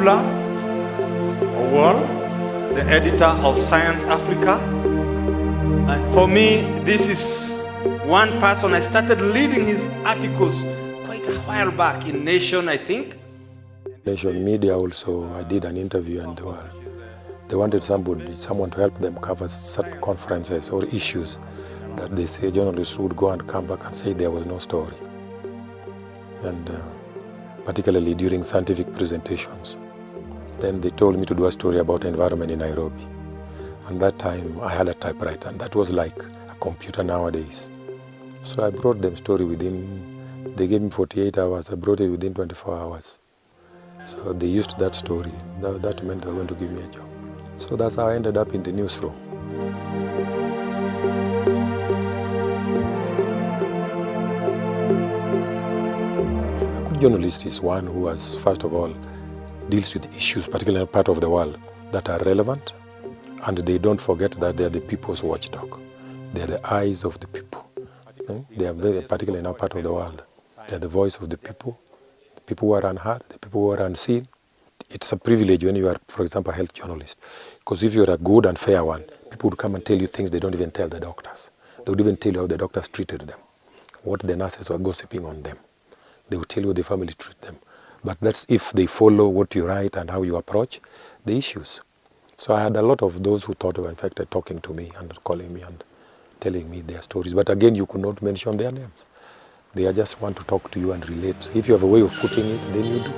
Makhulo, the editor of Science Africa. And for me, this is one person. I started reading his articles quite a while back in Nation, I think. Nation Media also, I did an interview, and they wanted someone to help them cover certain conferences or issues that they say journalists would go and come back and say there was no story. And particularly during scientific presentations. Then they told me to do a story about environment in Nairobi. And that time I had a typewriter, and that was like a computer nowadays. So I brought them story within, they gave me 48 hours, I brought it within 24 hours. So they used that story. That meant they were going to give me a job. So that's how I ended up in the newsroom. A good journalist is one who has, first of all, deals with issues, particularly in a part of the world, that are relevant, and they don't forget that they are the people's watchdog. They are the eyes of the people. They are very, particularly in our part of the world, they are the voice of the people who are unheard, the people who are unseen. It's a privilege when you are, for example, a health journalist, because if you're a good and fair one, people would come and tell you things they don't even tell the doctors. They would even tell you how the doctors treated them, what the nurses were gossiping on them. They would tell you how the family treat them. But that's if they follow what you write and how you approach the issues. So I had a lot of those who thought they were infected talking to me and calling me and telling me their stories. But again, you could not mention their names. They just want to talk to you and relate. If you have a way of putting it, then you do.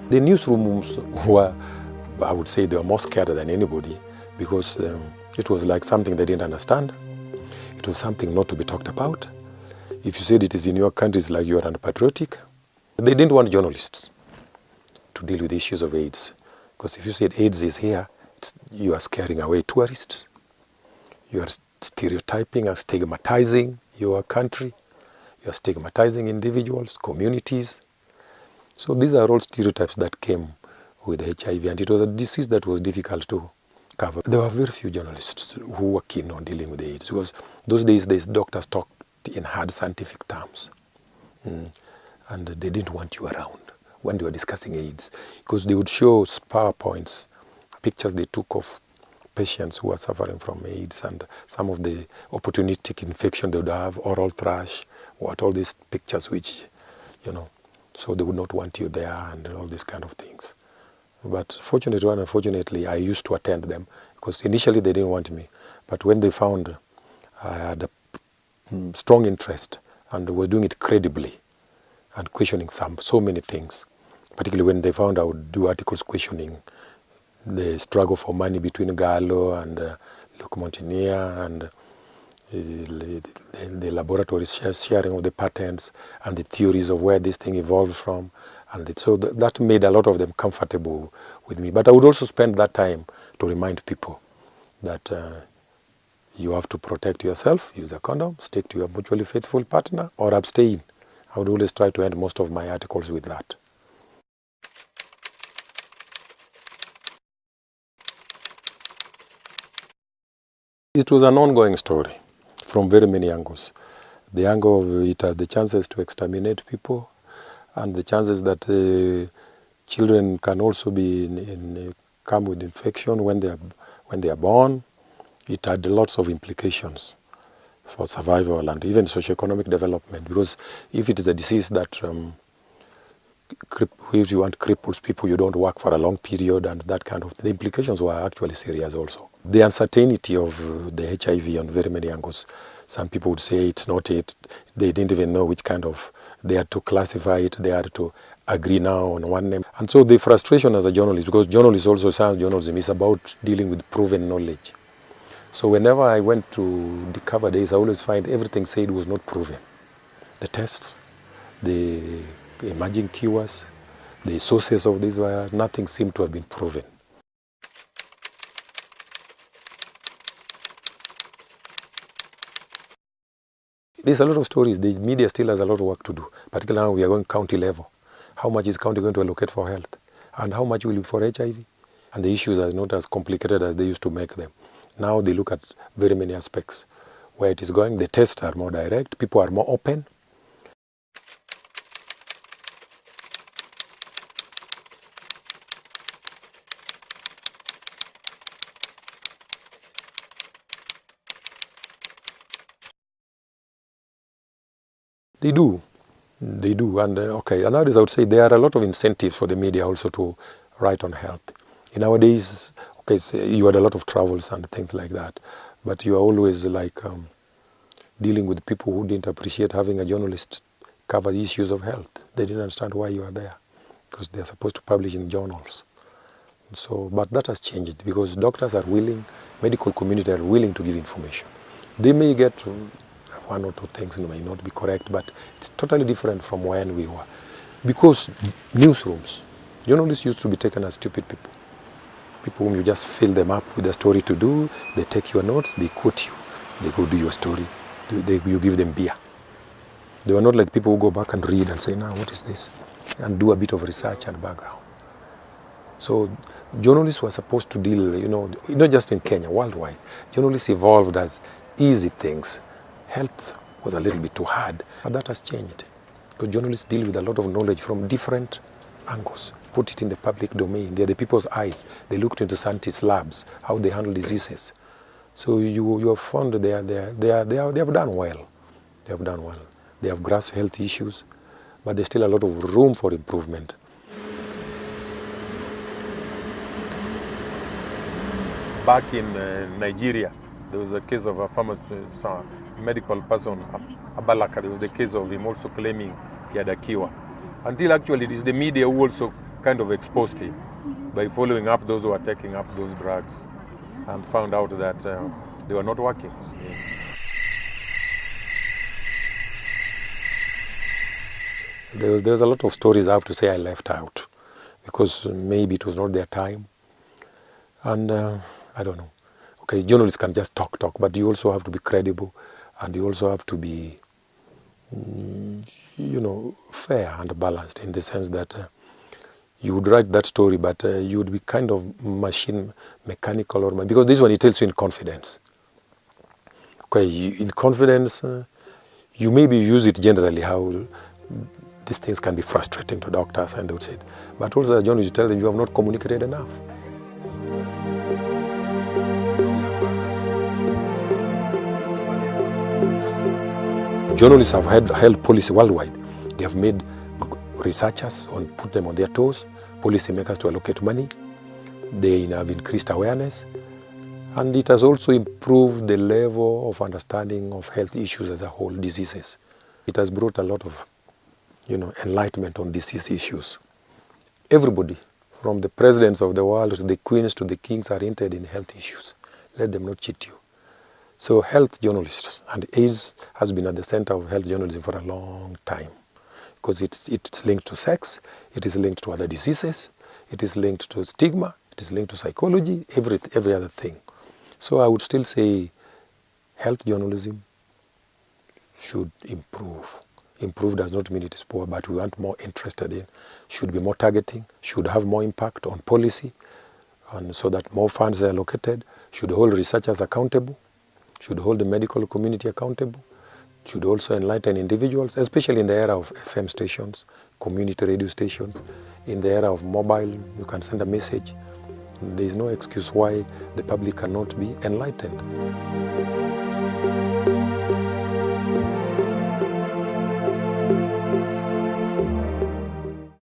The newsrooms were, I would say, they were more scared than anybody, because it was like something they didn't understand. It was something not to be talked about. If you said it is in your country, it's like you are unpatriotic. They didn't want journalists to deal with the issues of AIDS, because if you said AIDS is here, you are scaring away tourists. You are stereotyping and stigmatizing your country. You are stigmatizing individuals, communities. So these are all stereotypes that came with HIV, and it was a disease that was difficult to cover. There were very few journalists who were keen on dealing with AIDS, because those days doctors talked in hard scientific terms, and they didn't want you around when they were discussing AIDS, because they would show PowerPoints, pictures they took of patients who are suffering from AIDS and some of the opportunistic infection they would have, oral thrush, all these pictures which, so they would not want you there and all these kind of things. But fortunately and unfortunately, I used to attend them, because initially they didn't want me. But when they found I had a strong interest and was doing it credibly and questioning so many things, particularly when they found I would do articles questioning the struggle for money between Gallo and Luc Montagnier and the laboratory sharing of the patents and the theories of where this thing evolved from. And so that made a lot of them comfortable with me. But I would also spend that time to remind people that you have to protect yourself, use a condom, stick to your mutually faithful partner, or abstain. I would always try to end most of my articles with that. It was an ongoing story from very many angles. The angle of it has the chances to exterminate people, and the chances that children can also be come with infection when they are born. It had lots of implications for survival and even socioeconomic development, because if it is a disease that if you want cripples people, you don't work for a long period, and that kind of, the implications were actually serious also. The uncertainty of the HIV on very many angles. Some people would say it's not it. They didn't even know which kind of, they had to classify it, they had to agree now on one name. And so the frustration as a journalist, because journalists also, science journalism is about dealing with proven knowledge. So whenever I went to discover this, I always find everything said was not proven. The tests, the emerging cures, the sources of this virus, nothing seemed to have been proven. There's a lot of stories. The media still has a lot of work to do, particularly now we are going county level. How much is county going to allocate for health? And how much will be for HIV? And the issues are not as complicated as they used to make them. Now they look at very many aspects. Where it is going, the tests are more direct, people are more open. They do, and okay. And nowadays I would say there are a lot of incentives for the media also to write on health. In nowadays, okay, so you had a lot of travels and things like that, but you are always like dealing with people who didn't appreciate having a journalist cover the issues of health. They didn't understand why you are there, because they are supposed to publish in journals. So, but that has changed because doctors are willing, medical community are willing to give information. They may get one or two things may not be correct, but it's totally different from when we were. Because newsrooms, journalists used to be taken as stupid people. People whom you just fill them up with a story to do, they take your notes, they quote you, they go do your story, you give them beer. They were not like people who go back and read and say, now what is this? And do a bit of research and background. So journalists were supposed to deal, not just in Kenya, worldwide. Journalists evolved as easy things. Health was a little bit too hard, but that has changed. Because journalists deal with a lot of knowledge from different angles, put it in the public domain. They're the people's eyes. They looked into scientists' labs, how they handle diseases. So you have found they have done well. They have done well. They have grasped health issues, but there's still a lot of room for improvement. Back in Nigeria, there was a case of a famous medical person, Abalaka. There was the case of him also claiming he had a cure. Until actually it is the media who also kind of exposed him by following up those who are taking up those drugs and found out that they were not working. There's a lot of stories I have to say I left out because maybe it was not their time. And I don't know. Okay, journalists can just talk, but you also have to be credible and you also have to be, fair and balanced in the sense that you would write that story, but you would be kind of mechanical, because this one it tells you in confidence. Okay, in confidence, you maybe use it generally how these things can be frustrating to doctors and they would say it. But also as a journalist, you tell them you have not communicated enough. Journalists have held policy worldwide. They have made researchers put them on their toes, policymakers to allocate money. They have increased awareness. And it has also improved the level of understanding of health issues as a whole, diseases. It has brought a lot of, enlightenment on disease issues. Everybody, from the presidents of the world to the queens to the kings, are interested in health issues. Let them not cheat you. So health journalists, and AIDS has been at the center of health journalism for a long time because it's linked to sex, it is linked to other diseases, it is linked to stigma, it is linked to psychology, every other thing. So I would still say health journalism should improve. Improve does not mean it is poor, but we want more interested in, should be more targeting, should have more impact on policy, and so that more funds are allocated, should hold researchers accountable, should hold the medical community accountable, should also enlighten individuals, especially in the era of FM stations, community radio stations, in the era of mobile, you can send a message. There is no excuse why the public cannot be enlightened.